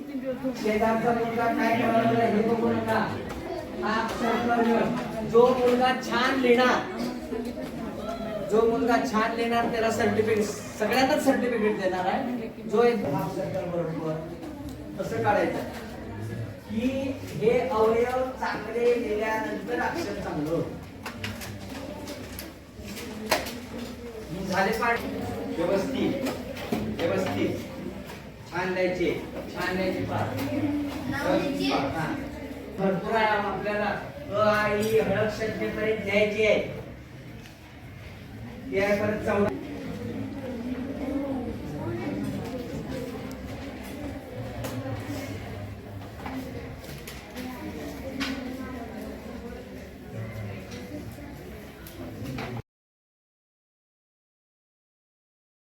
शेजारचा मुलगा काय करायला हे बघू नका. हा अक्षर जो मुलगा छान लिहिणार, जो मुलगा छान लिहिणार त्याला सर्टिफिकेट, सगळ्यांनाच सर्टिफिकेट देणार आहे. जो एक अक्षर बरोबर कसं काढायचं की हे अवयव चांगले लिहिल्यानंतर अक्षर चांगलं होतं. झाले पाठ व्यवस्थित व्यवस्थित छान लिहायचे, छान लिहायचे पाठ. भरपूर आहे आपल्याला अ आ इ हळक संख्येपर्यंत लिहायचे आहे. ते परत 14